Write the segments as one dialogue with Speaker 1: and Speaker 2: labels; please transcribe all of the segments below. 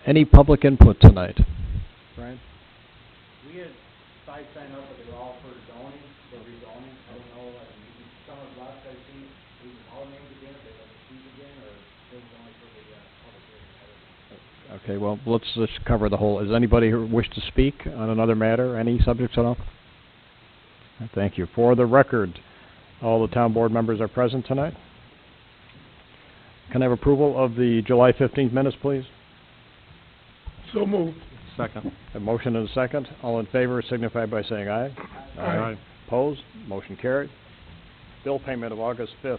Speaker 1: Any public input tonight? Brian?
Speaker 2: We had 5 sign up, but they were all for zoning, for rezoning. I don't know, some of the lots I've seen, we can all names again, if they like to speak again, or things only for the public hearing. I don't know.
Speaker 1: Okay, well, let's just cover the whole. Is anybody who wish to speak on another matter, any subjects at all? Thank you. For the record, all the town board members are present tonight. Can I have approval of the July 15th minutes, please?
Speaker 3: So moved.
Speaker 1: Second. A motion and a second. All in favor signify by saying aye.
Speaker 3: Aye.
Speaker 1: Opposed? Motion carried. Bill payment of August 5th,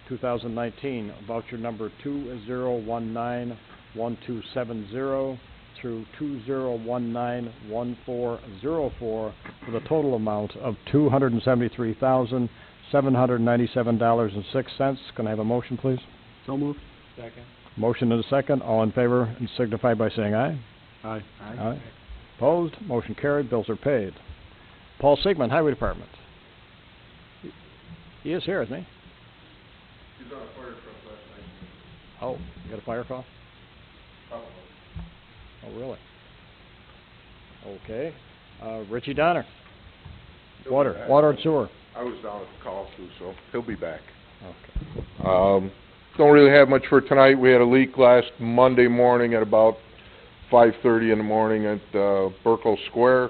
Speaker 1: 2019, voucher number 2019-1270 through 2019-1404 for the total amount of $273,797.06. Can I have a motion, please?
Speaker 3: So moved.
Speaker 2: Second.
Speaker 1: Motion and a second. All in favor and signify by saying aye.
Speaker 3: Aye.
Speaker 1: Aye. Opposed? Motion carried. Bills are paid. Paul Sigmund, Highway Department. He is here, isn't he?
Speaker 4: He's on a fire truck last night.
Speaker 1: Oh, you got a fire call?
Speaker 4: Probably.
Speaker 1: Oh, really? Okay. Richie Donner. Water and sewer.
Speaker 4: I was down at the call too, so he'll be back.
Speaker 1: Okay.
Speaker 4: Don't really have much for tonight. We had a leak last Monday morning at about 5:30 in the morning at Burkle Square.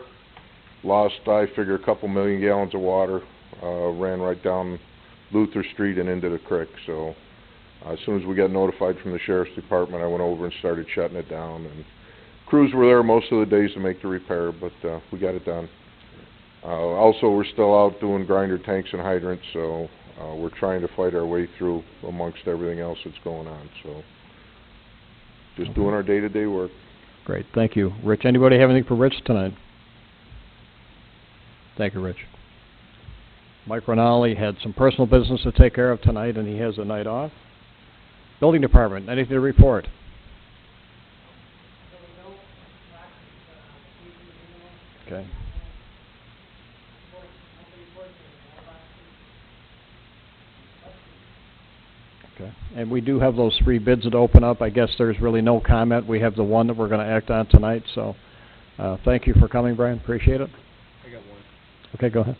Speaker 4: Lost, I figure, a couple million gallons of water. Ran right down Luther Street and into the creek. So as soon as we got notified from the Sheriff's Department, I went over and started shutting it down. And crews were there most of the days to make the repair, but we got it done. Also, we're still out doing grinder tanks and hydrants, so we're trying to fight our way through amongst everything else that's going on. So just doing our day-to-day work.
Speaker 1: Great. Thank you. Rich, anybody have anything for Rich tonight? Thank you, Rich. Mike Rinaldi had some personal business to take care of tonight, and he has a night off. Building Department, anything to report? Okay. Okay. And we do have those 3 bids that open up. I guess there's really no comment. We have the one that we're going to act on tonight. So thank you for coming, Brian. Appreciate it.
Speaker 2: I got one.
Speaker 1: Okay, go ahead.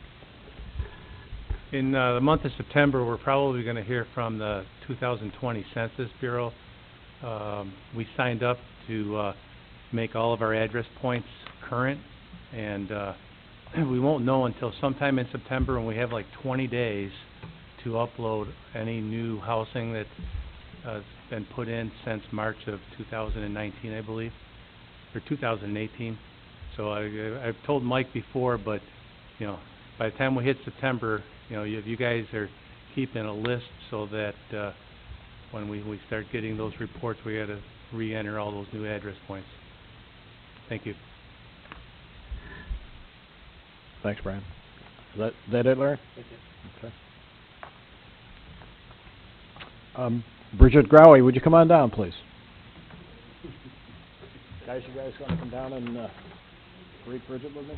Speaker 5: In the month of September, we're probably going to hear from the 2020 Census Bureau. We signed up to make all of our address points current, and we won't know until sometime in September, and we have like 20 days to upload any new housing that's been put in since March of 2019, I believe, or 2018. So I've told Mike before, but you know, by the time we hit September, you know, if you guys are keeping a list so that when we start getting those reports, we got to re-enter all those new address points. Thank you.
Speaker 1: Thanks, Brian. Is that it, Larry? Okay. Bridget Growie, would you come on down, please? Guys, you guys want to come down and greet Bridget with me?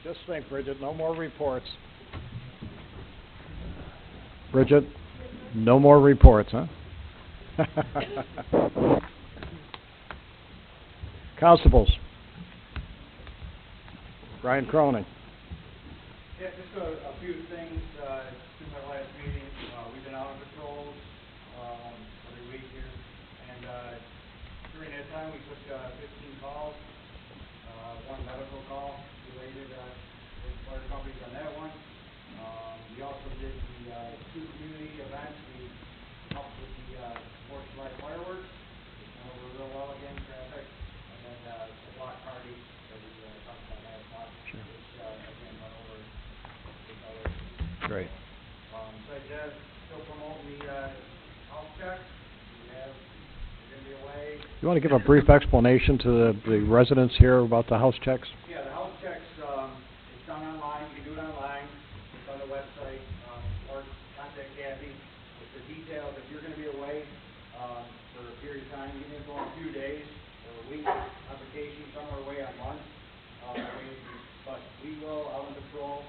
Speaker 1: Just think, Bridget, no more reports. Bridget, no more reports, huh? Constables. Brian Cronin.
Speaker 2: Yeah, just a few things, since our last meeting, we've been out on patrols, every week here, and, during that time, we took, 15 calls, one medical call related, with fire companies on that one. We also did the, 2 community events, we helped with the, 4th of July fireworks, which went over real well again, traffic, and then, the block party, that we, talked about last month,
Speaker 1: Sure.
Speaker 2: which, again, went over.
Speaker 1: Great.
Speaker 2: Besides that, still promoting the, house checks. We have, we're gonna be away.
Speaker 1: You want to give a brief explanation to the residents here about the house checks?
Speaker 2: Yeah, the house checks, it's done online, you can do it online, it's on the website, or contact Kathy with the details. If you're gonna be away, for a period of time, even if it's only a few days or a week on vacation, some are away on months, but we will, out on patrol,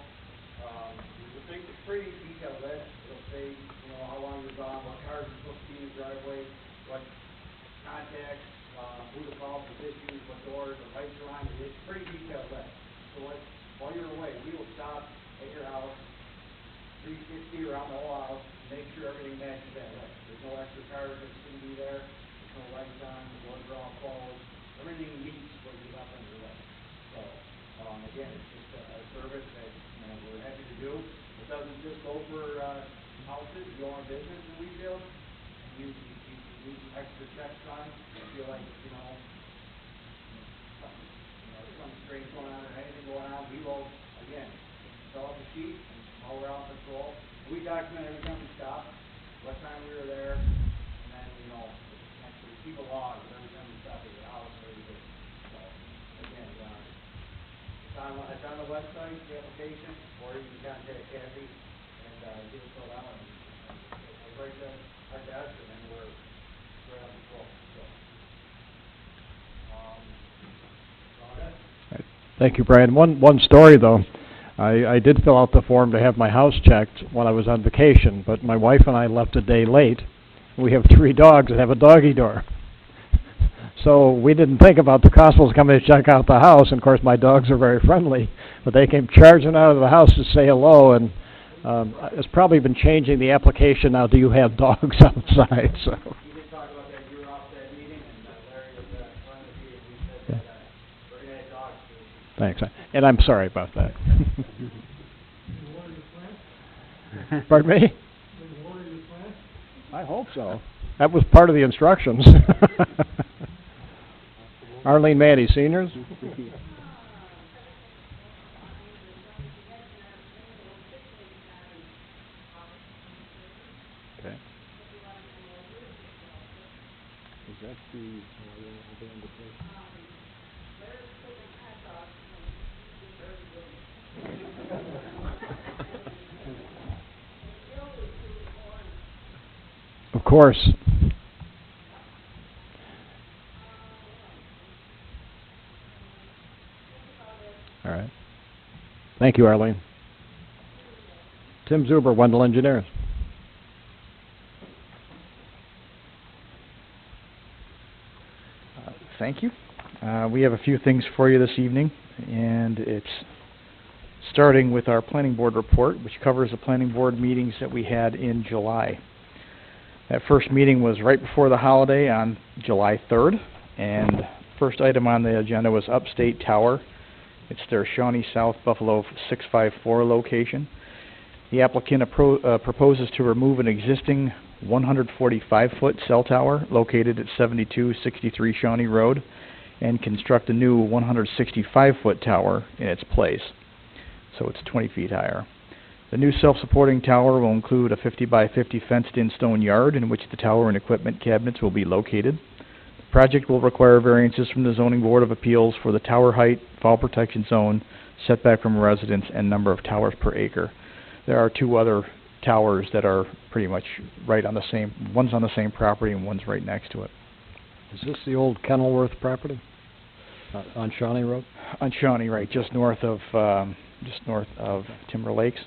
Speaker 2: it's pretty detailed list. It'll say, you know, how long you're gone, what cars are supposed to be in the driveway, what contacts, who to call for issues, what doors, the lights are on. It's a pretty detailed list. So while you're away, we will stop at your house, 360 around the whole house, make sure everything matches that list. There's no extra cars that's gonna be there, there's no lights on, the doors are all closed, everything meets what you left on your list. So, again, it's just a service that, you know, we're happy to do. It doesn't just go for, houses. If you own a business in Wheatfield, you need extra checks on, you feel like, you know, there's something strange going on or anything going on, we will, again, fill out the sheet, and while we're out on patrol, we document every time we stop, what time we were there, and then, you know, actually keep a log of every time we stop at your house or every day. So, again, it's on the website, the application, or you can contact Kathy and, get it filled out, and we're right there at our desk, and then we're on patrol, so. That's all good.
Speaker 1: Thank you, Brian. One story, though. I did fill out the form to have my house checked when I was on vacation, but my wife and I left a day late. We have 3 dogs that have a doggy door. So we didn't think about the constables coming to check out the house, and of course my dogs are very friendly, but they came charging out of the house to say hello, and it's probably been changing the application now, do you have dogs outside, so.
Speaker 2: You did talk about that, you were off that meeting, and Larry was running the meeting, we said that we're gonna add dogs to it.
Speaker 1: Thanks, and I'm sorry about that. Pardon me? I hope so. That was part of the instructions. Arlene Mandy, seniors? Okay. Is that the, of course. All right. Thank you, Arlene. Tim Zuber, Wendell Engineers.
Speaker 6: Thank you. We have a few things for you this evening, and it's starting with our planning board report, which covers the planning board meetings that we had in July. That first meeting was right before the holiday on July 3rd, and first item on the agenda was Upstate Tower. It's their Shawnee South Buffalo 654 location. The applicant proposes to remove an existing 145-foot cell tower located at 7263 Shawnee Road and construct a new 165-foot tower in its place. So it's 20 feet higher. The new self-supporting tower will include a 50 by 50 fenced-in stone yard in which the tower and equipment cabinets will be located. The project will require variances from the Zoning Board of Appeals for the tower height, fall protection zone, setback from residence, and number of towers per acre. There are 2 other towers that are pretty much right on the same, one's on the same property and one's right next to it.
Speaker 1: Is this the old Kenilworth property? On Shawnee Road?
Speaker 6: On Shawnee, right, just north of Timber Lakes.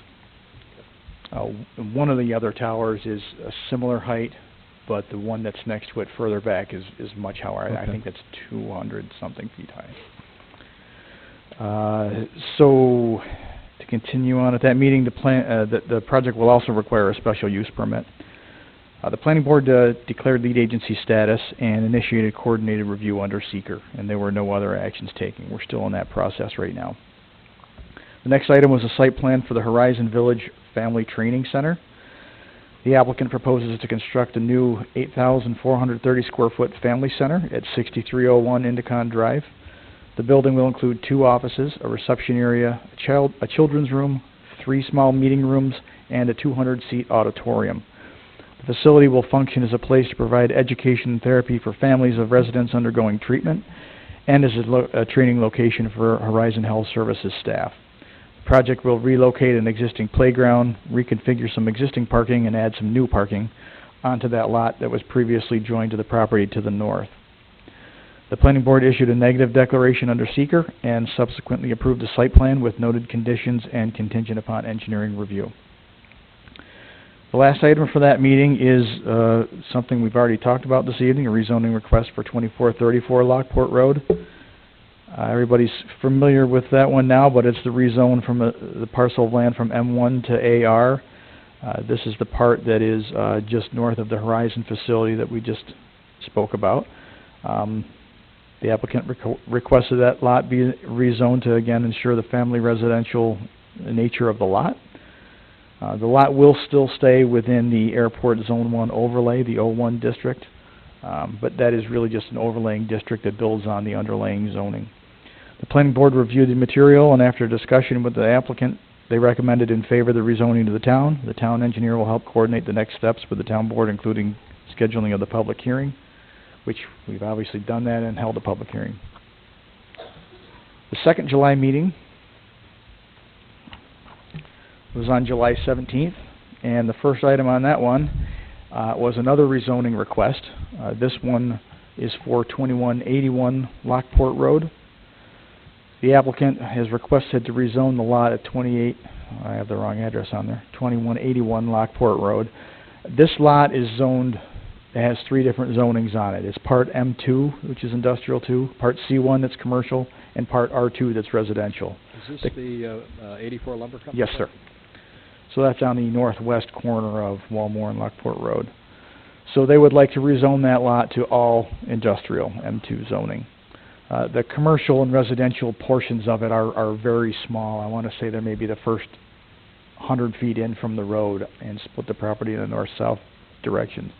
Speaker 6: One of the other towers is a similar height, but the one that's next to it further back is much higher. I
Speaker 1: Okay.
Speaker 6: think that's 200-something feet high. So, to continue on at that meeting, the project will also require a special use permit. The planning board declared lead agency status and initiated coordinated review under seeker, and there were no other actions taken. We're still in that process right now. The next item was a site plan for the Horizon Village Family Training Center. The applicant proposes to construct a new 8,430 square foot family center at 6301 Indicon Drive. The building will include 2 offices, a reception area, a children's room, 3 small meeting rooms, and a 200-seat auditorium. The facility will function as a place to provide education and therapy for families of residents undergoing treatment, and as a training location for Horizon Health Services staff. The project will relocate an existing playground, reconfigure some existing parking, and add some new parking onto that lot that was previously joined to the property to the north. The planning board issued a negative declaration under seeker and subsequently approved the site plan with noted conditions and contingent upon engineering review. The last item for that meeting is something we've already talked about this evening, a rezoning request for 2434 Lockport Road. Everybody's familiar with that one now, but it's the rezone from the parcel of land from M1 to AR. This is the part that is just north of the Horizon facility that we just spoke about. The applicant requested that lot be rezoned to, again, ensure the family residential nature of the lot. The lot will still stay within the Airport Zone 1 overlay, the O1 district, but that is really just an overlaying district that builds on the underlying zoning. The planning board reviewed the material, and after discussion with the applicant, they recommended in favor of the rezoning to the town. The town engineer will help coordinate the next steps with the town board, including scheduling of the public hearing, which we've obviously done that and held a public hearing. The second July meeting was on July 17th, and the first item on that one was another rezoning request. This one is for 2181 Lockport Road. The applicant has requested to rezone the lot at I have the wrong address on there, 2181 Lockport Road. This lot is zoned, it has 3 different zonings on it. It's part M2, which is industrial 2, part C1 that's commercial, and part R2 that's residential.
Speaker 1: Is this the 84 Lumber Company?
Speaker 6: Yes, sir. So that's on the northwest corner of Walmore and Lockport Road. So they would like to rezone that lot to all industrial M2 zoning. The commercial and residential portions of it are very small. I want to say they're maybe the first 100 feet in from the road and split the property in a north-south direction.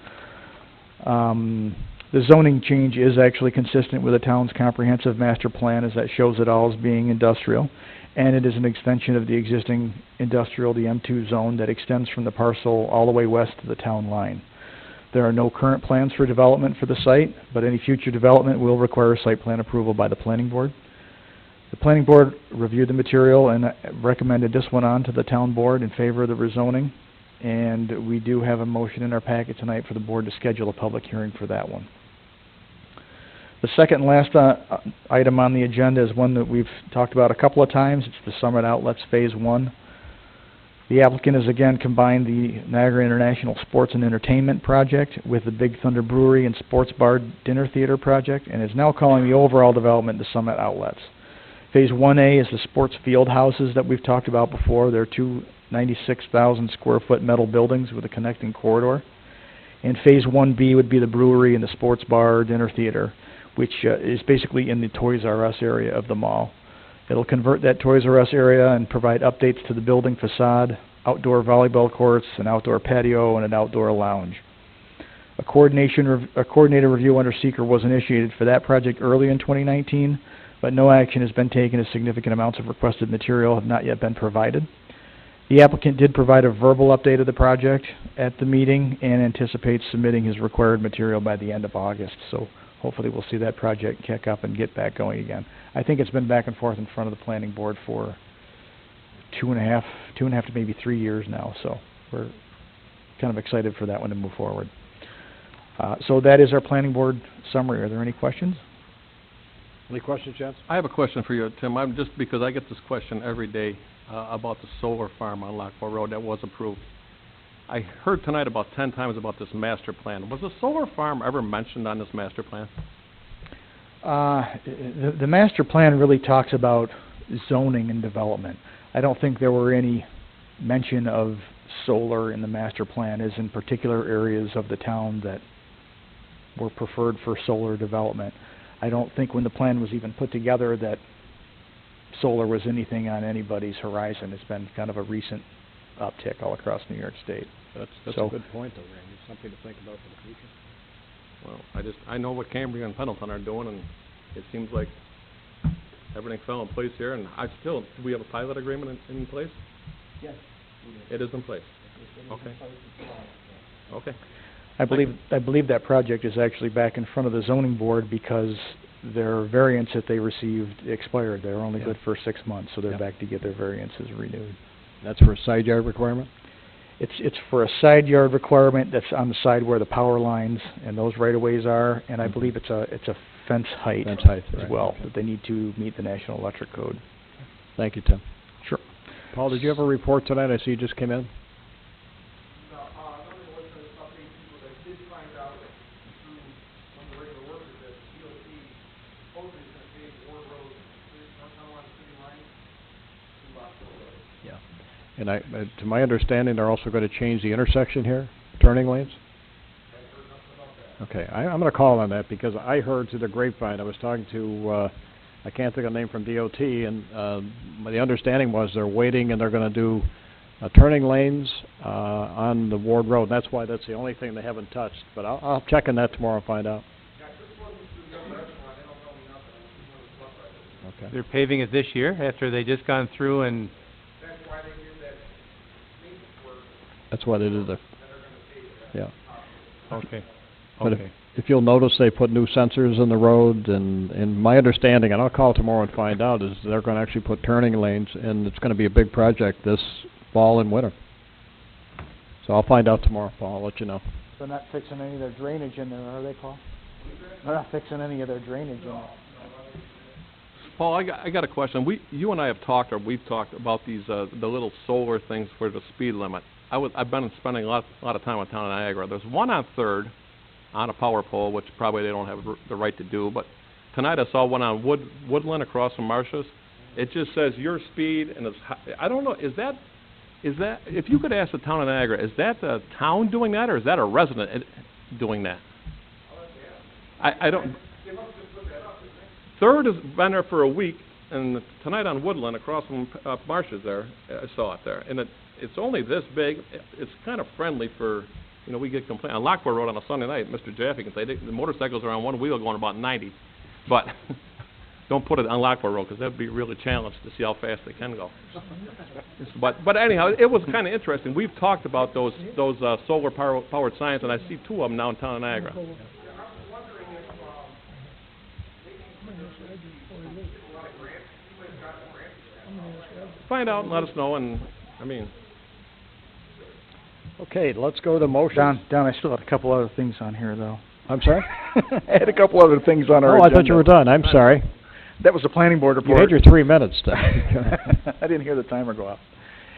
Speaker 6: The zoning change is actually consistent with the town's comprehensive master plan, as that shows it all as being industrial, and it is an extension of the existing industrial, the M2 zone, that extends from the parcel all the way west to the town line. There are no current plans for development for the site, but any future development will require site plan approval by the planning board. The planning board reviewed the material and recommended this one on to the town board in favor of the rezoning, and we do have a motion in our packet tonight for the board to schedule a public hearing for that one. The second and last item on the agenda is one that we've talked about a couple of times. It's the Summit Outlets Phase 1. The applicant has again combined the Niagara International Sports and Entertainment Project with the Big Thunder Brewery and Sports Bar Dinner Theater Project, and is now calling the overall development the Summit Outlets. Phase 1A is the sports field houses that we've talked about before. They're 2 96,000 square foot metal buildings with a connecting corridor. And Phase 1B would be the brewery and the sports bar dinner theater, which is basically in the Toys R Us area of the mall. It'll convert that Toys R Us area and provide updates to the building facade, outdoor volleyball courts, an outdoor patio, and an outdoor lounge. A coordinated review under seeker was initiated for that project early in 2019, but no action has been taken as significant amounts of requested material have not yet been provided. The applicant did provide a verbal update of the project at the meeting and anticipates submitting his required material by the end of August, so hopefully we'll see that project kick up and get back going again. I think it's been back and forth in front of the planning board for two and a half to maybe 3 years now, so we're kind of excited for that one to move forward. So that is our planning board summary. Are there any questions?
Speaker 1: Any questions, gents?
Speaker 7: I have a question for you, Tim. I'm just because I get this question every day about the solar farm on Lockport Road that was approved. I heard tonight about 10 times about this master plan. Was the solar farm ever mentioned on this master plan?
Speaker 6: The master plan really talks about zoning and development. I don't think there were any mention of solar in the master plan as in particular areas of the town that were preferred for solar development. I don't think when the plan was even put together that solar was anything on anybody's horizon. It's been kind of a recent uptick all across New York State.
Speaker 1: That's
Speaker 6: So-
Speaker 1: a good point, though, Randy. Something to think about for the future.
Speaker 7: Well, I know what Cambria and Pendleton are doing, and it seems like everything fell in place here, and do we have a pilot agreement in place?
Speaker 2: Yes.
Speaker 7: It is in place. Okay. Okay.
Speaker 6: I believe that project is actually back in front of the zoning board because their variance that they received expired. They were only
Speaker 1: Yeah.
Speaker 6: good for 6 months, so they're
Speaker 1: Yeah.
Speaker 6: back to get their variances renewed.
Speaker 1: That's for a side yard requirement?
Speaker 6: It's for a side yard requirement that's on the side where the power lines and those right-of-ways are, and I believe it's a fence height
Speaker 1: Fence height,
Speaker 6: as
Speaker 1: right,
Speaker 6: well,
Speaker 1: okay.
Speaker 6: that they need to meet the National Electric Code.
Speaker 1: Thank you, Tim.
Speaker 6: Sure.
Speaker 1: Paul, did you have a report tonight? I see you just came in.
Speaker 3: No, nothing was to update people that did find out through one of the regular workers that DOT supposedly is gonna pave Ward Road, north on City Line, to Lockport Road.
Speaker 1: Yeah. And to my understanding, they're also gonna change the intersection here, turning lanes?
Speaker 3: I heard nothing about that.
Speaker 1: Okay, I'm gonna call on that because I heard through the grapevine, I was talking to, I can't think of the name from DOT, and, the understanding was they're waiting and they're gonna do, turning lanes, on the Ward Road. That's why that's the only thing they haven't touched, but I'll check on that tomorrow and find out.
Speaker 3: Yeah, this wasn't through the other restaurant, they don't tell me nothing, this is one of the stuff I did.
Speaker 1: Okay.
Speaker 5: They're paving it this year after they just gone through and,
Speaker 3: That's why they did that maintenance work,
Speaker 1: That's why they did the,
Speaker 3: and they're gonna pave it.
Speaker 1: yeah.
Speaker 5: okay,
Speaker 1: But
Speaker 5: okay.
Speaker 1: if you'll notice, they put new sensors in the road, and my understanding, and I'll call tomorrow and find out, is they're gonna actually put turning lanes, and it's gonna be a big project this fall and winter. So I'll find out tomorrow, Paul, I'll let you know.
Speaker 6: They're not fixing any of their drainage in there, are they, Paul? They're not fixing any of their drainage in there.
Speaker 7: Paul, I got a question. You and I have talked, or we've talked about these, the little solar things for the speed limit. I've been spending a lot of time on town of Niagara. There's one on Third, on a power pole, which probably they don't have the right to do, but tonight I saw one on Woodland across from Marcia's. It just says your speed, and it's, I don't know, is that, if you could ask the town of Niagara, is that the town doing that, or is that a resident doing that? I don't. Third has been there for a week, and tonight on Woodland, across from Marcia's there, I saw it there, and it's only this big. It's kind of friendly for, we get complaints on Lockport Road on a Sunday night. Mr. Jaffe can say the motorcycles are on one wheel going about 90, but don't put it on Lockport Road because that'd be really challenged to see how fast they can go. But anyhow, it was kind of interesting. We've talked about those solar powered signs, and I see two of them now in town of Niagara. Find out and let us know, and
Speaker 1: Okay, let's go to motions.
Speaker 6: Don, I still have a couple other things on here, though.
Speaker 1: I'm sorry?
Speaker 6: I had a couple other things on our
Speaker 1: Oh,
Speaker 6: agenda.
Speaker 1: I thought you were done, I'm sorry.
Speaker 6: That was the planning board
Speaker 1: You
Speaker 6: report.
Speaker 1: had your 3 minutes then.
Speaker 6: I didn't hear the timer go off.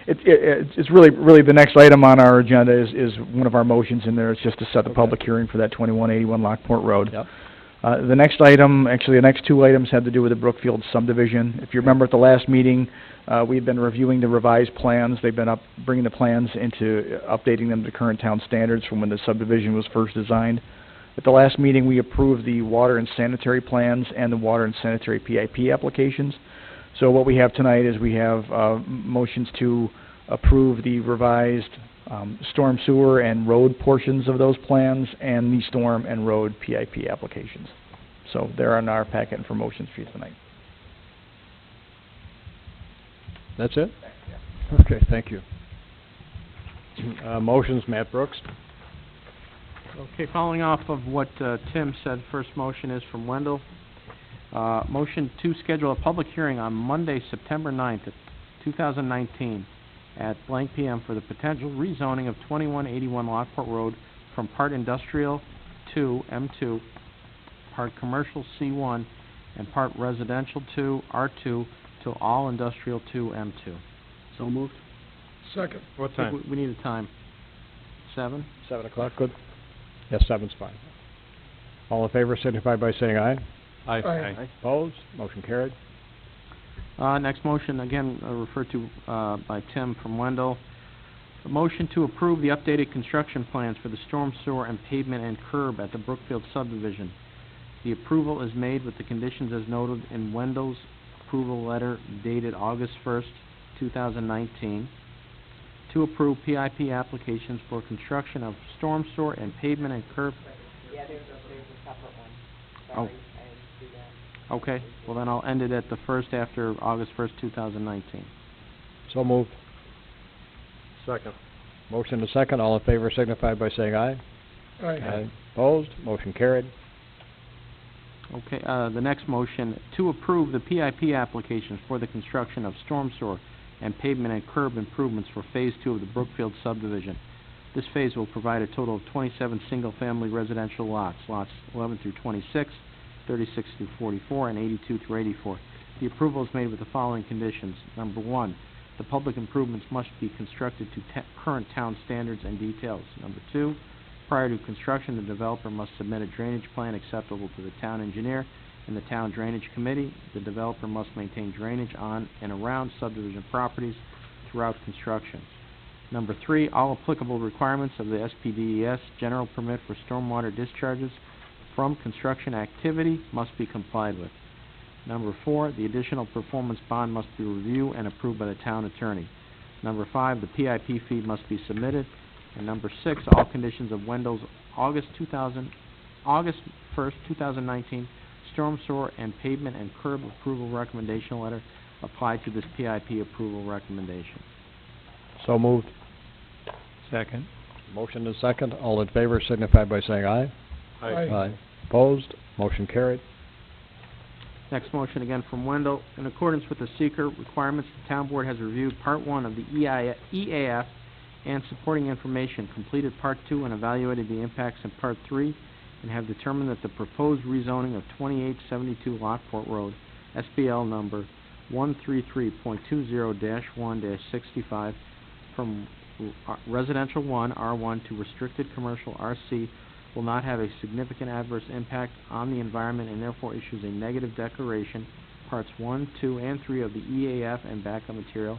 Speaker 6: It's really the next item on our agenda is one of our motions in there. It's just to set the
Speaker 1: Okay.
Speaker 6: public hearing for that 2181 Lockport Road.
Speaker 1: Yep.
Speaker 6: The next item, actually the next two items had to do with the Brookfield subdivision. If you remember at the last meeting, we've been reviewing the revised plans. They've been bringing the plans into, updating them to current town standards from when the subdivision was first designed. At the last meeting, we approved the water and sanitary plans and the water and sanitary PIP applications. So what we have tonight is we have motions to approve the revised storm sewer and road portions of those plans and the storm and road PIP applications. So they're in our packet for motions for you tonight.
Speaker 1: That's it? Okay, thank you. Motions, Matt Brooks.
Speaker 8: Okay, following off of what Tim said, first motion is from Wendell. Motion to schedule a public hearing on Monday, September 9th, 2019, at blank PM for the potential rezoning of 2181 Lockport Road from Part Industrial 2, M2, Part Commercial C1, and part residential 2, R2, to all industrial 2, M2.
Speaker 3: So moved. Second.
Speaker 5: What
Speaker 8: I think
Speaker 5: time?
Speaker 8: we need a time. 7?
Speaker 1: 7 o'clock, good? Yes, 7's fine. All in favor signify by saying aye.
Speaker 5: Aye.
Speaker 3: Aye.
Speaker 1: Opposed? Motion carried.
Speaker 8: Next motion, again, referred to, by Tim from Wendell. A motion to approve the updated construction plans for the storm sewer and pavement and curb at the Brookfield subdivision. The approval is made with the conditions as noted in Wendell's approval letter dated August 1st, 2019. To approve PIP applications for construction of storm sewer and pavement and curb.
Speaker 9: Yeah, there's a separate one.
Speaker 8: Oh.
Speaker 9: Sorry, I didn't see that.
Speaker 8: Okay, well then I'll end it at the first after August 1st, 2019.
Speaker 1: So moved.
Speaker 7: Second.
Speaker 1: Motion and second. All in favor signify by saying aye.
Speaker 3: Aye.
Speaker 1: Opposed? Motion carried.
Speaker 8: Okay, the next motion, to approve the PIP applications for the construction of storm sewer and pavement and curb improvements for Phase 2 of the Brookfield subdivision. This phase will provide a total of 27 single-family residential lots, lots 11 through 26, 36 through 44, and 82 through 84. The approval is made with the following conditions. Number 1, the public improvements must be constructed to current town standards and details. Number 2, prior to construction, the developer must submit a drainage plan acceptable to the town engineer and the town drainage committee. The developer must maintain drainage on and around subdivision properties throughout construction. Number 3, all applicable requirements of the SPDES general permit for stormwater discharges from construction activity must be complied with. Number 4, the additional performance bond must be reviewed and approved by the town attorney. Number 5, the PIP fee must be submitted. And number 6, all conditions of Wendell's August 1st, 2019 storm sewer and pavement and curb approval recommendation letter apply to this PIP approval recommendation.
Speaker 1: So moved.
Speaker 5: Second.
Speaker 1: Motion and second. All in favor signify by saying aye.
Speaker 3: Aye.
Speaker 1: Opposed? Motion carried.
Speaker 8: Next motion again from Wendell. In accordance with the seeker requirements, the town board has reviewed Part 1 of the EAF and supporting information, completed Part 2 and evaluated the impacts in Part 3, and have determined that the proposed rezoning of 2872 Lockport Road, SBL number 133.20-1-65, from Residential 1, R1, to Restricted Commercial, RC, will not have a significant adverse impact on the environment and therefore issues a negative declaration, Parts 1, 2, and 3 of the EAF and backup material,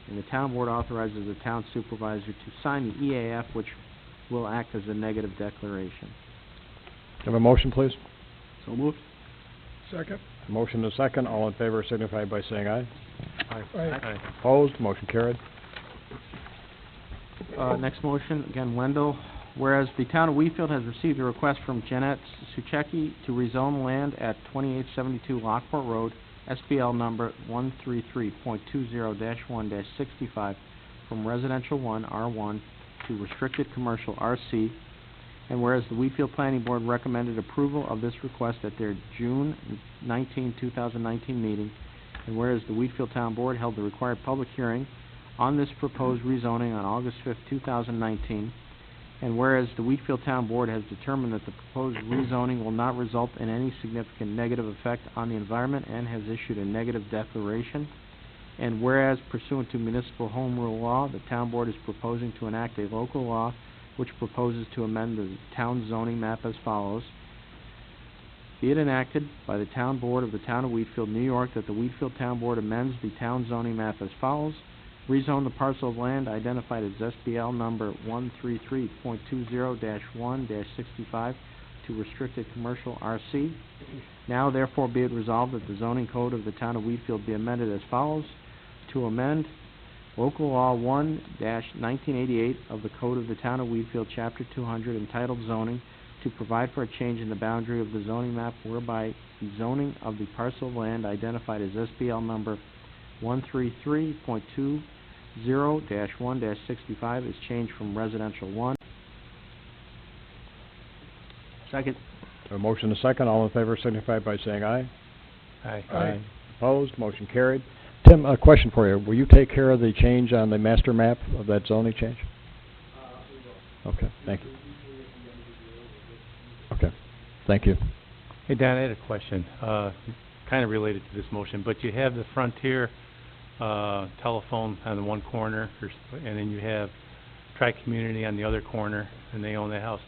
Speaker 8: and the town board authorizes the town supervisor to sign the EAF, which will act as a negative declaration.
Speaker 1: Have a motion, please?
Speaker 3: So moved. Second.
Speaker 1: Motion and second. All in favor signify by saying aye.
Speaker 3: Aye.
Speaker 1: Opposed? Motion carried.
Speaker 8: Next motion, again, Wendell. Whereas the town of Wheatfield has received a request from Jeanette Suchecki to rezone land at 2872 Lockport Road, SBL number 133.20-1-65, from Residential 1, R1, to Restricted Commercial, RC. And whereas the Wheatfield Planning Board recommended approval of this request at their June 19, 2019 meeting, and whereas the Wheatfield Town Board held the required public hearing on this proposed rezoning on August 5, 2019, and whereas the Wheatfield Town Board has determined that the proposed rezoning will not result in any significant negative effect on the environment and has issued a negative declaration, and whereas pursuant to municipal home rule law, the Town Board is proposing to enact a local law which proposes to amend the town zoning map as follows. Be it enacted by the Town Board of the Town of Wheatfield, New York, that the Wheatfield Town Board amends the town zoning map as follows. Rezone the parcel of land identified as SBL number 133.20-1-65 to Restricted Commercial, RC. Now therefore be it resolved that the zoning code of the Town of Wheatfield be amended as follows. To amend Local Law 1-1988 of the Code of the Town of Wheatfield, Chapter 200, entitled Zoning, to provide for a change in the boundary of the zoning map whereby the zoning of the parcel of land identified as SBL number 133.20-1-65 is changed from Residential 1.
Speaker 3: Second.
Speaker 1: A motion and second. All in favor signify by saying aye.
Speaker 3: Aye.
Speaker 1: Opposed? Motion carried. Tim, a question for you. Will you take care of the change on the master map of that zoning change? Okay, thank you. Okay, thank you.
Speaker 5: Hey, Dan, I had a question. kind of related to this motion, but you have the Frontier, telephone on the one corner, and then you have Tri-Community on the other corner, and they own that house.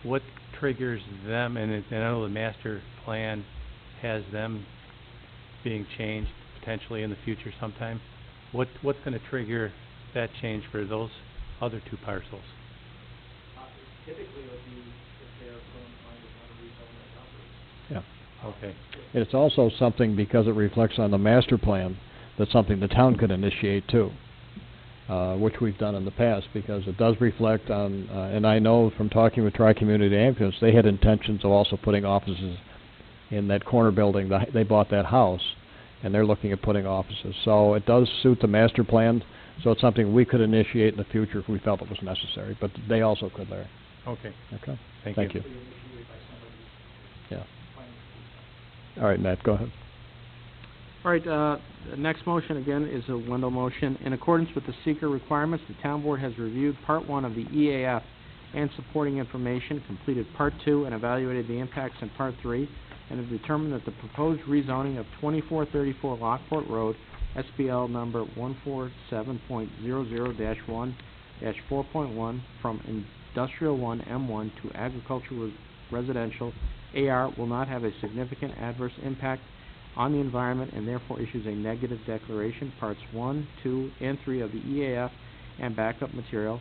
Speaker 5: What triggers them, and I know the master plan has them being changed potentially in the future sometime. What's gonna trigger that change for those other two parcels?
Speaker 2: Typically, it would be if they're going to find another rezone that property.
Speaker 1: Yeah.
Speaker 5: Okay,
Speaker 1: And it's also something, because it reflects on the master plan, that's something the town could initiate too, which we've done in the past, because it does reflect on, and I know from talking with Tri-Community Ambulance, they had intentions of also putting offices in that corner building. They bought that house, and they're looking at putting offices. So it does suit the master plan, so it's something we could initiate in the future if we felt it was necessary, but they also could, Larry.
Speaker 5: okay,
Speaker 1: Okay?
Speaker 5: thank you.
Speaker 2: Be initiated by somebody
Speaker 1: Yeah.
Speaker 2: planning.
Speaker 1: All right, Matt, go ahead.
Speaker 8: All right, the next motion again is a Wendell motion. In accordance with the seeker requirements, the town board has reviewed Part 1 of the EAF and supporting information, completed Part 2, and evaluated the impacts in Part 3, and have determined that the proposed rezoning of 2434 Lockport Road, SBL number 147.00-1-4.1, from Industrial 1 M1 to Agricultural Residential AR will not have a significant adverse impact on the environment, and therefore issues a negative declaration, parts 1, 2, and 3 of the EAF and backup material,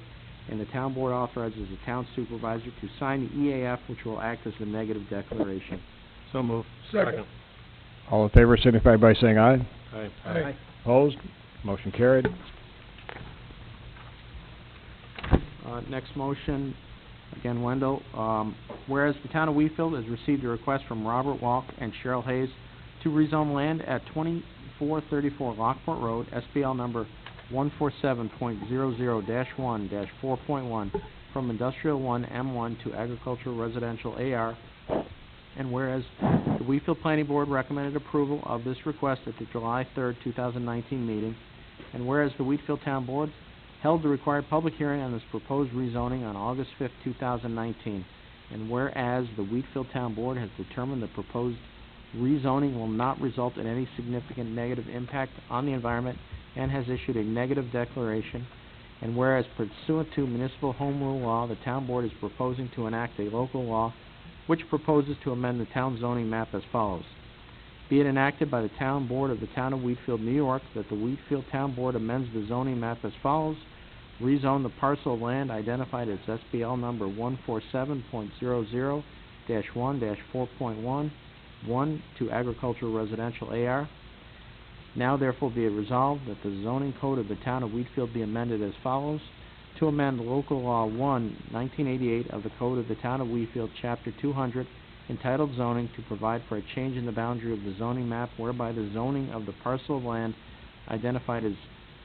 Speaker 8: and the town board authorizes the town supervisor to sign the EAF, which will act as the negative declaration.
Speaker 5: So move.
Speaker 3: Second.
Speaker 1: All in favor signify by saying aye.
Speaker 5: Aye.
Speaker 3: Aye.
Speaker 1: Opposed? Motion carried.
Speaker 8: Next motion, again Wendell, whereas the town of Wheatfield has received a request from Robert Walk and Cheryl Hayes to rezone land at 2434 Lockport Road, SBL number 147.00-1-4.1, from Industrial 1 M1 to Agricultural Residential AR, and whereas the Wheatfield Planning Board recommended approval of this request at the July 3rd, 2019 meeting, and whereas the Wheatfield Town Board held the required public hearing on this proposed rezoning on August 5th, 2019, and whereas the Wheatfield Town Board has determined the proposed rezoning will not result in any significant negative impact on the environment and has issued a negative declaration, and whereas pursuant to municipal home rule law, the town board is proposing to enact a local law which proposes to amend the town zoning map as follows. Be it enacted by the town board of the town of Wheatfield, New York, that the Wheatfield Town Board amends the zoning map as follows. Rezone the parcel of land identified as SBL number 147.00-1-4.1 1 to Agricultural Residential AR. Now therefore be it resolved that the zoning code of the town of Wheatfield be amended as follows. To amend Local Law 1, 1988 of the Code of the Town of Wheatfield, Chapter 200, entitled Zoning, to provide for a change in the boundary of the zoning map whereby the zoning of the parcel of land identified as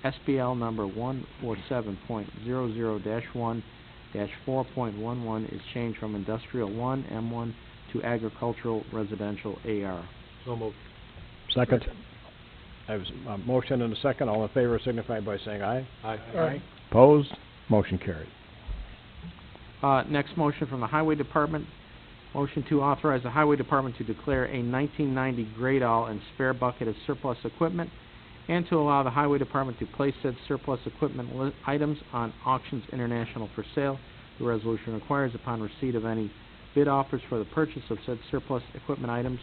Speaker 8: SBL number 147.00-1-4.11 is changed from Industrial 1 M1 to Agricultural Residential AR.
Speaker 5: So move.
Speaker 1: Second. I have a motion and a second. All in favor signify by saying aye.
Speaker 5: Aye.
Speaker 3: Aye.
Speaker 1: Opposed? Motion carried.
Speaker 8: Next motion from the Highway Department. Motion to authorize the Highway Department to declare a 1990 Gradall and spare bucket as surplus equipment, and to allow the Highway Department to place said surplus equipment items on Auctions International for sale. The resolution requires, upon receipt of any bid offers for the purchase of said surplus equipment items,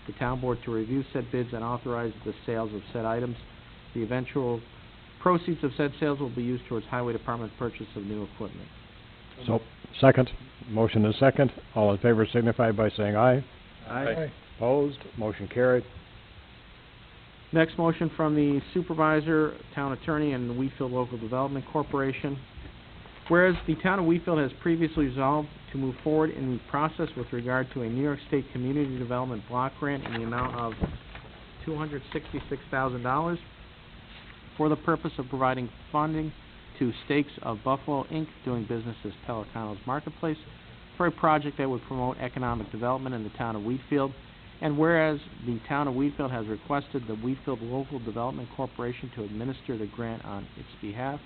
Speaker 8: the town board to review said bids and authorize the sales of said items. The eventual proceeds of said sales will be used towards Highway Department purchase of new equipment.
Speaker 1: So, second. Motion and second. All in favor signify by saying aye.
Speaker 3: Aye.
Speaker 1: Opposed? Motion carried.
Speaker 8: Next motion from the supervisor, town attorney, and the Wheatfield Local Development Corporation. Whereas the town of Wheatfield has previously resolved to move forward in the process with regard to a New York State Community Development Block Grant in the amount of $266,000 for the purpose of providing funding to Stakes of Buffalo, Inc., doing business as Pelicanos Marketplace, for a project that would promote economic development in the town of Wheatfield. And whereas the town of Wheatfield has requested the Wheatfield Local Development Corporation to administer the grant on its behalf,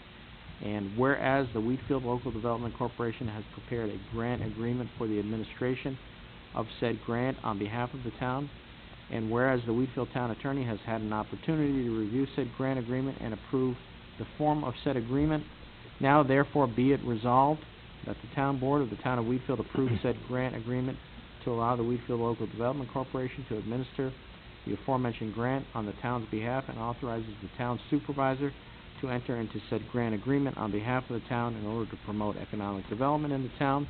Speaker 8: and whereas the Wheatfield Local Development Corporation has prepared a grant agreement for the administration of said grant on behalf of the town, And whereas the Wheatfield Town Attorney has had an opportunity to review said grant agreement and approve the form of said agreement, now therefore be it resolved that the Town Board of the Town of Wheatfield approve said grant agreement to allow the Wheatfield Local Development Corporation to administer the aforementioned grant on the town's behalf and authorizes the town supervisor to enter into said grant agreement on behalf of the town in order to promote economic development in the town,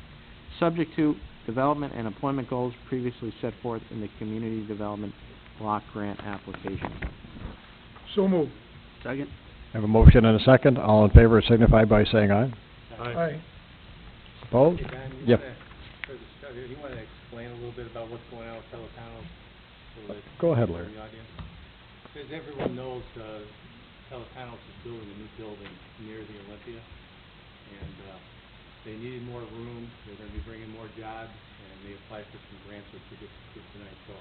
Speaker 8: subject to development and employment goals previously set forth in the Community Development Block Grant application.
Speaker 3: So moved.
Speaker 8: Second.
Speaker 1: I have a motion and a second. All in favor signify by saying aye.
Speaker 3: Aye.
Speaker 1: Opposed?
Speaker 5: Hey, Don,
Speaker 1: Yep.
Speaker 5: you wanna explain a little bit about what's going on with Teletano? So that
Speaker 1: Go ahead,
Speaker 5: in
Speaker 1: Larry.
Speaker 5: the audience? As everyone knows, Teletanos is building a new building near the Olympia, and, they needed more room, they're gonna be bringing more jobs, and they applied for some grants which we get to see tonight, so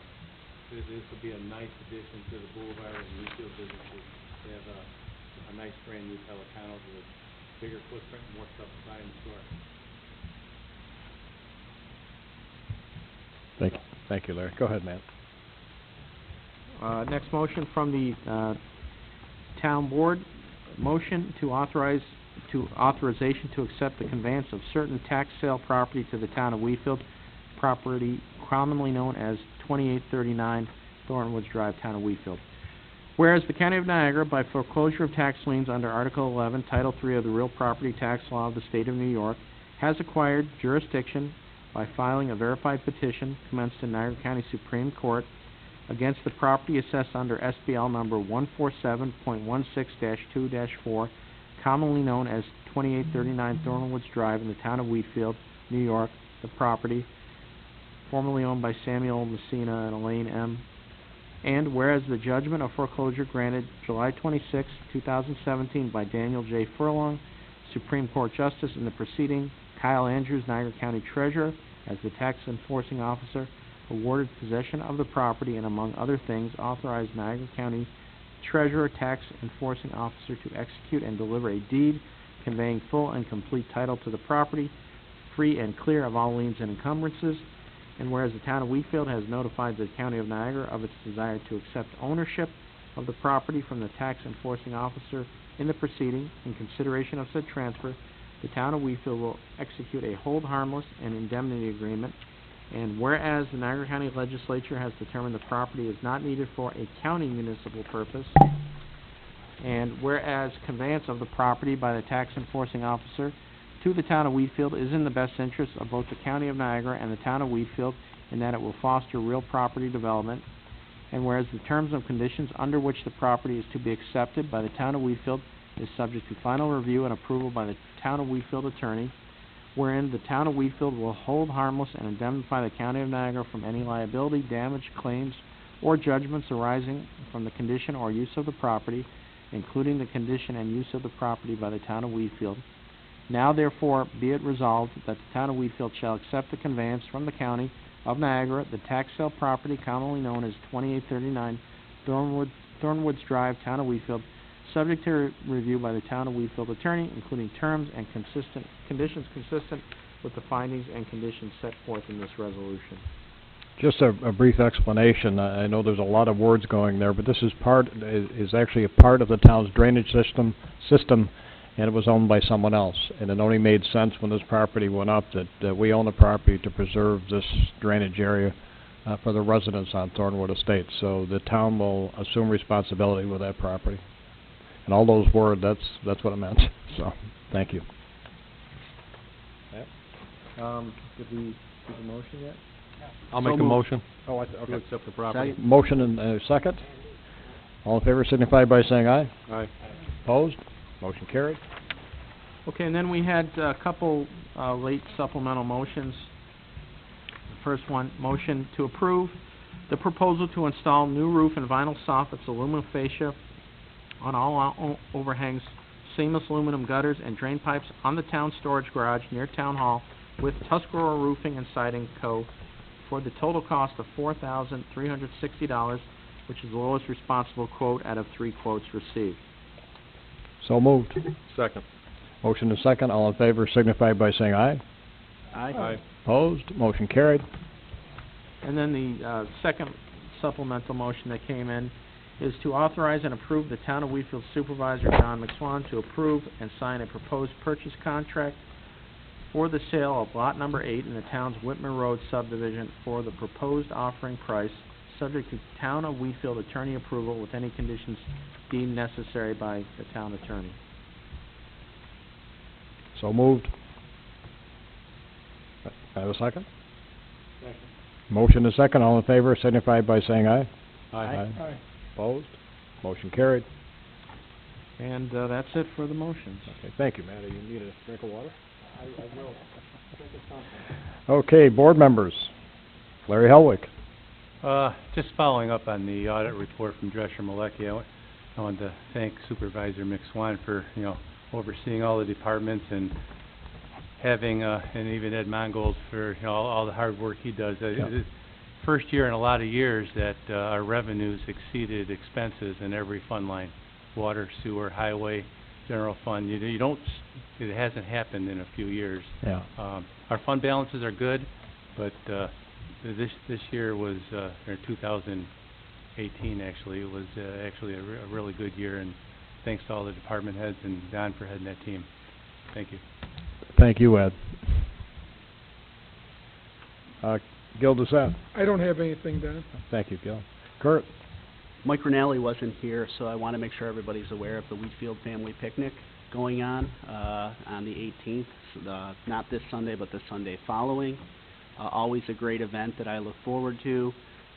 Speaker 5: this will be a nice addition to the Boulevard and Wheatfield businesses. They have a nice brand new Teletanos with bigger footprint, more stuff to buy in the store.
Speaker 1: Thank you, Larry. Go ahead, Matt.
Speaker 8: Next motion from the, Town Board, motion to authorization to accept the conveyance of certain tax sale property to the Town of Wheatfield, property commonly known as 2839 Thornwoods Drive, Town of Wheatfield. Whereas the County of Niagara, by foreclosure of tax liens under Article 11, Title 3 of the Real Property Tax Law of the State of New York, has acquired jurisdiction by filing a verified petition commenced in Niagara County Supreme Court against the property assessed under SBL number 147.16-2-4, commonly known as 2839 Thornwoods Drive in the Town of Wheatfield, New York, the property formerly owned by Samuel Messina and Elaine M. And whereas the judgment of foreclosure granted July 26, 2017 by Daniel J. Furlong, Supreme Court Justice in the proceeding, Kyle Andrews, Niagara County Treasurer, as the tax enforcing officer, awarded possession of the property and, among other things, authorized Niagara County Treasurer, tax enforcing officer to execute and deliver a deed conveying full and complete title to the property, free and clear of all liens and encumbrances. And whereas the Town of Wheatfield has notified the County of Niagara of its desire to accept ownership of the property from the tax enforcing officer in the proceeding, in consideration of said transfer, the Town of Wheatfield will execute a hold harmless and indemnity agreement. And whereas the Niagara County Legislature has determined the property is not needed for a county municipal purpose, and whereas conveyance of the property by the tax enforcing officer to the Town of Wheatfield is in the best interest of both the County of Niagara and the Town of Wheatfield, in that it will foster real property development, and whereas the terms and conditions under which the property is to be accepted by the Town of Wheatfield is subject to final review and approval by the Town of Wheatfield attorney, wherein the Town of Wheatfield will hold harmless and indemnify the County of Niagara from any liability, damage, claims, or judgments arising from the condition or use of the property, including the condition and use of the property by the Town of Wheatfield. Now therefore be it resolved that the Town of Wheatfield shall accept the conveyance from the County of Niagara, the tax sale property commonly known as 2839 Thornwoods Drive, Town of Wheatfield, subject to review by the Town of Wheatfield attorney, including terms and conditions consistent with the findings and conditions set forth in this resolution.
Speaker 1: Just a brief explanation. I know there's a lot of words going there, but this is actually a part of the town's drainage system, and it was owned by someone else. And it only made sense when this property went up that we own the property to preserve this drainage area for the residents on Thornwood Estates. So the town will assume responsibility with that property. And all those words, that's what it meant. So, thank you.
Speaker 8: Did we do the motion yet?
Speaker 7: I'll make a motion
Speaker 1: Oh,
Speaker 7: to accept the property.
Speaker 1: Motion and a second. All in favor signify by saying aye.
Speaker 7: Aye.
Speaker 1: Opposed? Motion carried.
Speaker 8: Okay, and then we had a couple late supplemental motions. The first one, motion to approve the proposal to install new roof and vinyl soffits, aluminum fascia on all overhangs, seamless aluminum gutters and drain pipes on the town storage garage near Town Hall with Tuscarora Roofing and Siding Co. for the total cost of $4,360, which is the lowest responsible quote out of 3 quotes received.
Speaker 1: So moved.
Speaker 7: Second.
Speaker 1: Motion and second. All in favor signify by saying aye.
Speaker 7: Aye.
Speaker 1: Opposed? Motion carried.
Speaker 8: And then the second supplemental motion that came in is to authorize and approve the Town of Wheatfield Supervisor John McSwan to approve and sign a proposed purchase contract for the sale of lot number 8 in the town's Whitmer Road subdivision for the proposed offering price, subject to Town of Wheatfield attorney approval with any conditions deemed necessary by the town attorney.
Speaker 1: So moved. I have a second?
Speaker 2: Second.
Speaker 1: Motion is second. All in favor signify by saying aye.
Speaker 8: Aye.
Speaker 1: Opposed? Motion carried.
Speaker 8: And, that's it for the motions.
Speaker 1: Okay, thank you, Matty. You need a drink of water?
Speaker 2: I will. Think of something.
Speaker 1: Okay, board members. Larry Helwick.
Speaker 5: Just following up on the audit report from Drescher Malecki, I wanted to thank Supervisor McSwan for, overseeing all the departments and having, and even Ed Mongold for, all the hard work he does. It's first year in a lot of years that, our revenues exceeded expenses in every fund line. Water, sewer, highway, general fund. It hasn't happened in a few years.
Speaker 1: Yeah.
Speaker 5: Our fund balances are good, but, this year was, or 2018 actually, was actually a really good year, and thanks to all the department heads and Don for heading that team. Thank you.
Speaker 1: Thank you, Ed. Gil Doucette.
Speaker 3: I don't have anything, Don.
Speaker 1: Thank you, Gil. Kurt.
Speaker 10: Mike Rinaldi wasn't here, so I want to make sure everybody's aware of the Wheatfield Family Picnic going on the 18th, not this Sunday, but the Sunday following. Always a great event that I look forward to.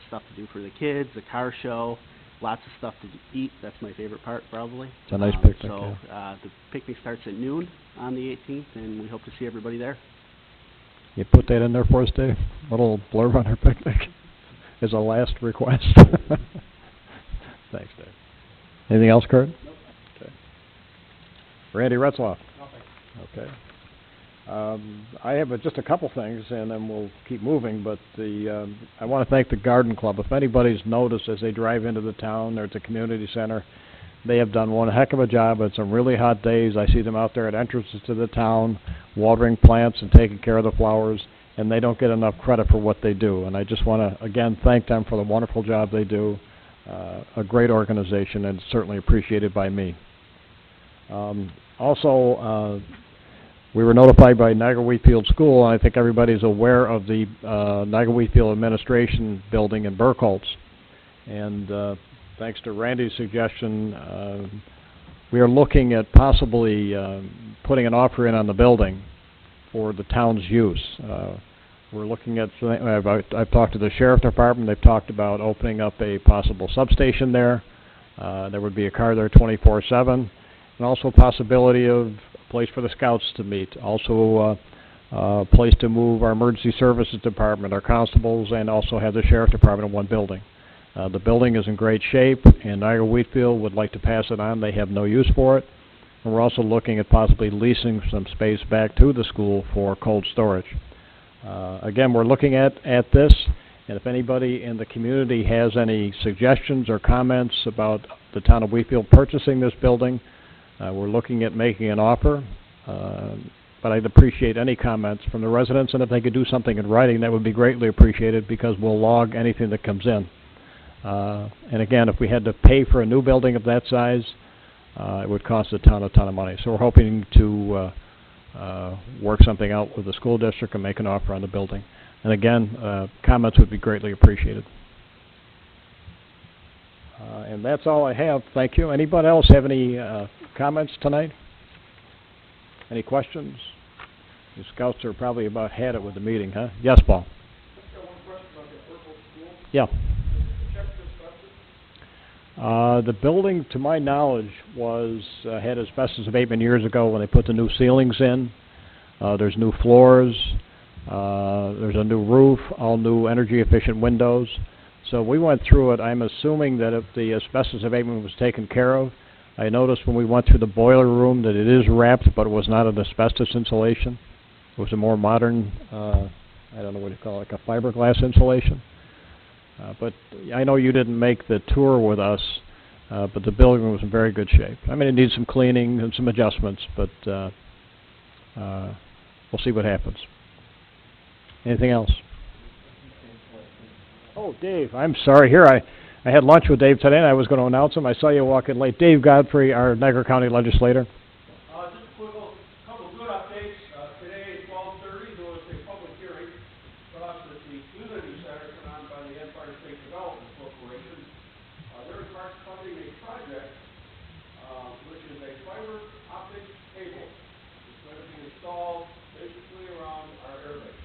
Speaker 10: Stuff to do for the kids, a car show, lots of stuff to eat. That's my favorite part, probably.
Speaker 1: It's a nice picnic,
Speaker 10: So
Speaker 1: yeah.
Speaker 10: the picnic starts at noon on the 18th, and we hope to see everybody there.
Speaker 1: You put that in there for us, Dave? Little blurb on our picnic as a last request. Thanks, Dave. Anything else, Kurt?
Speaker 10: Nope.
Speaker 1: Okay. Randy Retzloff.
Speaker 2: Nothing.
Speaker 1: Okay. I have just a couple things, and then we'll keep moving, but I want to thank the Garden Club. If anybody's noticed as they drive into the town or at the community center, they have done one heck of a job. It's some really hot days. I see them out there at entrances to the town, watering plants and taking care of the flowers, and they don't get enough credit for what they do. And I just want to, again, thank them for the wonderful job they do. A great organization, and certainly appreciated by me. Also, we were notified by Niagara Wheatfield School, and I think everybody's aware of the Niagara Wheatfield Administration Building in Burkholtz. And thanks to Randy's suggestion, we are looking at possibly putting an offer in on the building for the town's use. We're looking at, I've talked to the Sheriff Department. They've talked about opening up a possible substation there. There would be a car there 24/7, and also a possibility of a place for the scouts to meet. Also a place to move our emergency services department, our constables, and also have the Sheriff Department in one building. The building is in great shape, and Niagara Wheatfield would like to pass it on. They have no use for it. And we're also looking at possibly leasing some space back to the school for cold storage. Again, we're looking at this, and if anybody in the community has any suggestions or comments about the town of Wheatfield purchasing this building, we're looking at making an offer. But I'd appreciate any comments from the residents, and if they could do something in writing, that would be greatly appreciated, because we'll log anything that comes in. And again, if we had to pay for a new building of that size, it would cost a ton of money. So we're hoping to work something out with the school district and make an offer on the building. And again, comments would be greatly appreciated. And that's all I have. Thank you. Anybody else have any comments tonight? Any questions? The scouts are probably about had it with the meeting, huh? Yes, Paul.
Speaker 3: I've got one question about the Burkholtz School.
Speaker 1: Yeah.
Speaker 3: Is the check asbestos?
Speaker 1: The building, to my knowledge, had asbestos abatement years ago when they put the new ceilings in. There's new floors. There's a new roof, all new energy-efficient windows. So we went through it. I'm assuming that if the asbestos abatement was taken care of, I noticed when we went through the boiler room that it is wrapped, but it was not an asbestos insulation. It was a more modern, I don't know what you call it, like a fiberglass insulation. But I know you didn't make the tour with us, but the building was in very good shape. I mean, it needs some cleaning and some adjustments, but we'll see what happens. Anything else? Oh, Dave, I'm sorry. Here, I had lunch with Dave today, and I was going to announce him. I saw you walk in late. Dave Godfrey, our Niagara County legislator.
Speaker 3: Just a quick couple of good updates. Today at 12:30, there was a public hearing for us at the community center put on by the Empire State Development Corporation. They're funding a project, which is a fiber optic cable. It's going to be installed basically around our airbase.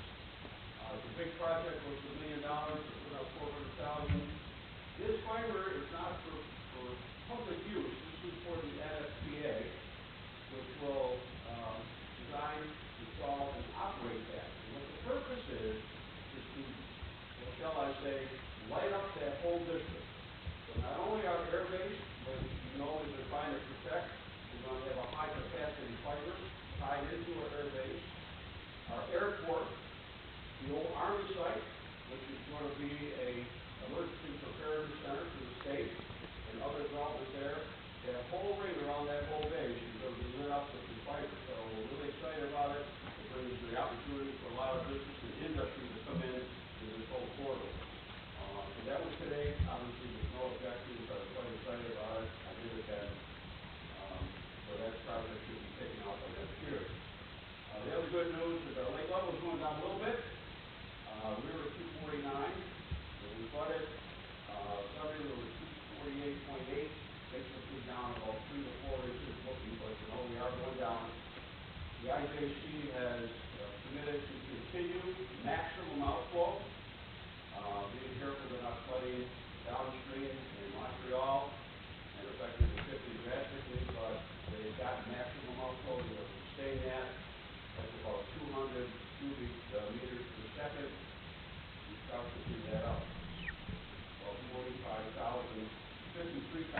Speaker 3: It's a big project, worth $1 million, it's about $400,000. This fiber is not for public use. This is for the NFPA, which will design, install, and operate that. And what the purpose is to, what shall I say, light up that whole district. So not only our airbase, but you know, as they're trying to protect, we're going to have a high-capacity fiber tied into our airbase. Our airport, the old Army site, which is going to be a emergency preparedness center for the state and other development there. That whole ring around that whole base is going to be lit up with the fiber. So we're really excited about it. It brings the opportunity for a lot of business and industry to come in to this whole corridor. So that was today. Obviously, there's no objections. I was quite excited about it. I did it then. So that project should be taken out by next year. The other good news is our lake level is going down a little bit. We were at 249. When we flooded, Sunday we were 248.8, basically down about 3 to 4 inches looking, but you know, we are going down. The IJC has committed to continue maximum outflow, being careful they're not flooding downstream in Montreal and affecting the 50 drastically, but they've got maximum outflow. They're going to sustain that. That's about 200 cubic meters per second. We start to see that up. Well, 53,000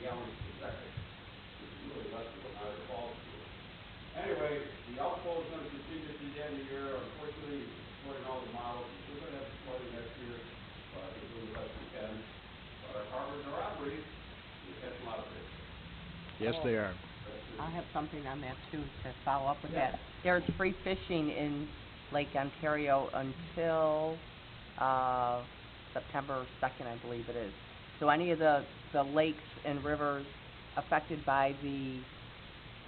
Speaker 3: gallons per second, which is really less than what Niagara Falls is doing. Anyway, the outflow is going to continue to the end of the year. Unfortunately, according to all the models, we're going to have flooding next year, but we're doing the best we can. But our harbors are operating. We catch a lot of fish.
Speaker 1: Yes, they are.
Speaker 9: I'll have something on that too to follow up with that. There's free fishing in Lake Ontario until September 2nd, I believe it is. So any of the lakes and rivers affected by the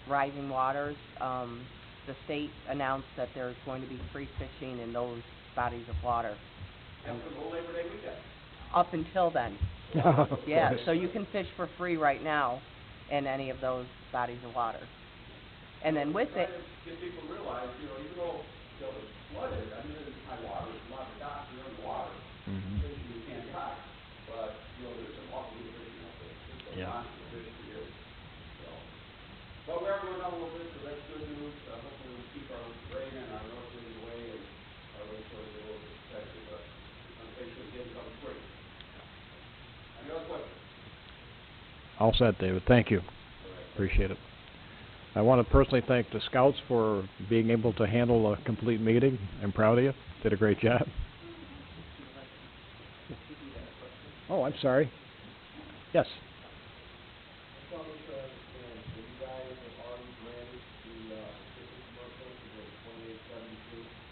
Speaker 9: rising waters, the state announced that there's going to be free fishing in those bodies of water.
Speaker 3: After the Labor Day weekend.
Speaker 9: Up until then.
Speaker 1: Of
Speaker 9: Yeah,
Speaker 1: course.
Speaker 9: so you can fish for free right now in any of those bodies of water. And then with it,
Speaker 3: Get people to realize, you know, even though it's flooded, I mean, it's high water, there's a lot of docks in the water.
Speaker 1: Mm-hmm.
Speaker 3: Fishing you can't catch, but, you know, there's some awful good fishing up there. There's some
Speaker 1: Yeah.
Speaker 3: monster fish for you. So, but we are going down a little bit, so that's good news. Hopefully we'll keep our rain and our north wind away and our lakes are a little bit protected, but I'm patient getting some spring. Any other questions?
Speaker 1: All set, David. Thank you. Appreciate it. I want to personally thank the scouts for being able to handle a complete meeting. I'm proud of you. Did a great job. Oh, I'm sorry. Yes.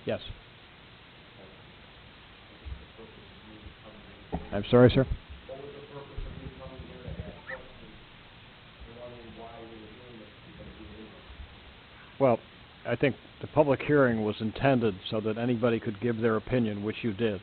Speaker 1: Yes. I'm sorry, sir. Well, I think the public hearing was intended so that anybody could give their opinion, which you did.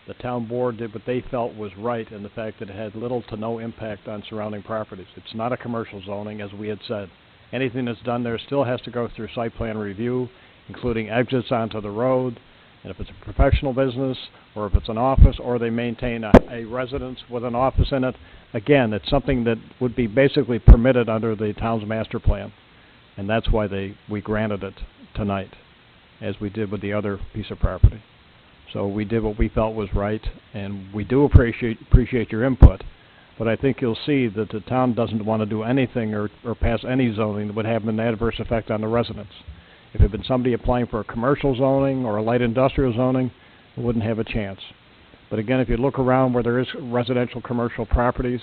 Speaker 1: The town board did what they felt was right in the fact that it had little to no impact on surrounding properties. It's not a commercial zoning, as we had said. Anything that's done there still has to go through site plan review, including exits onto the road, and if it's a professional business, or if it's an office, or they maintain a residence with an office in it, again, it's something that would be basically permitted under the town's master plan. And that's why we granted it tonight, as we did with the other piece of property. So we did what we felt was right, and we do appreciate your input. But I think you'll see that the town doesn't want to do anything or pass any zoning that would have an adverse effect on the residents. If it had been somebody applying for a commercial zoning or a light industrial zoning, it wouldn't have a chance. But again, if you look around where there is residential commercial properties,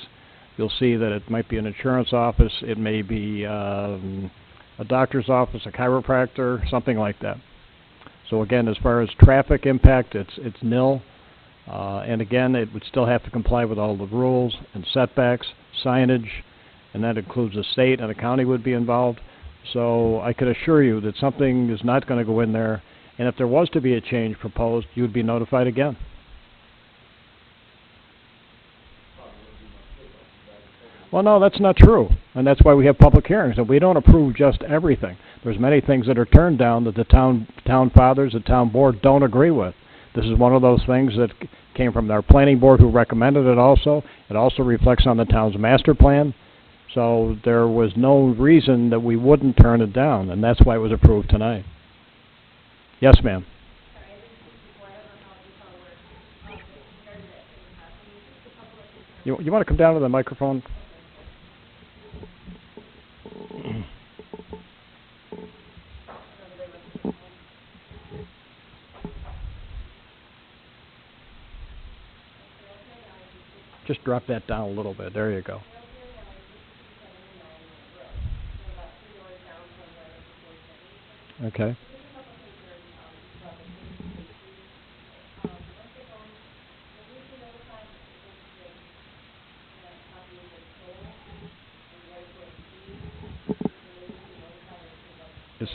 Speaker 1: you'll see that it might be an insurance office, it may be a doctor's office, a chiropractor, something like that. So again, as far as traffic impact, it's nil. And again, it would still have to comply with all the rules and setbacks, signage, and that includes the state and the county would be involved. So I could assure you that something is not gonna go in there, and if there was to be a change proposed, you would be notified again. Well, no, that's not true, and that's why we have public hearings, and we don't approve just everything. There's many things that are turned down that the town fathers, the town board don't agree with. This is one of those things that came from our planning board who recommended it also. It also reflects on the town's master plan. So there was no reason that we wouldn't turn it down, and that's why it was approved tonight. Yes, ma'am. You want to come down to the microphone? Just drop that down a little bit. There you go. Okay.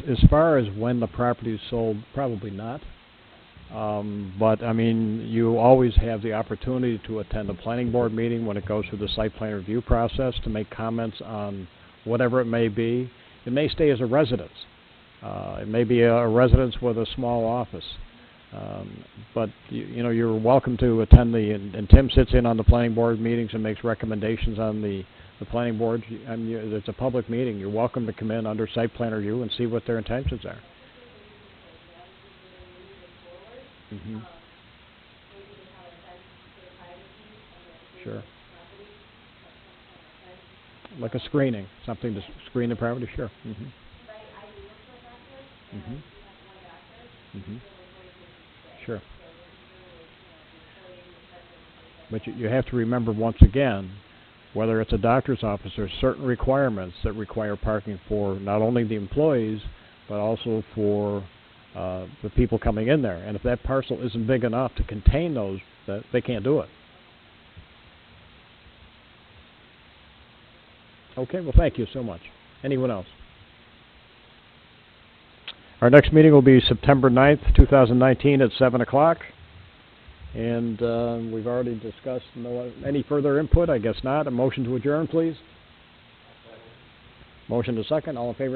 Speaker 1: As far as when the property is sold, probably not. But, I mean, you always have the opportunity to attend a planning board meeting when it goes through the site plan review process to make comments on whatever it may be. It may stay as a residence. It may be a residence with a small office. But, you know, you're welcome to attend and Tim sits in on the planning board meetings and makes recommendations on the planning board. I mean, it's a public meeting. You're welcome to come in under site plan review and see what their intentions are. Mm-hmm. Sure. Like a screening, something to screen the property, sure. Mm-hmm. Mm-hmm. Mm-hmm. Sure. But you have to remember once again, whether it's a doctor's office, there's certain requirements that require parking for not only the employees, but also for the people coming in there. And if that parcel isn't big enough to contain those, they can't do it. Okay, well, thank you so much. Anyone else? Our next meeting will be September 9th, 2019 at 7 o'clock. And we've already discussed any further input. I guess not. A motion to adjourn, please. Motion to second. All in favor,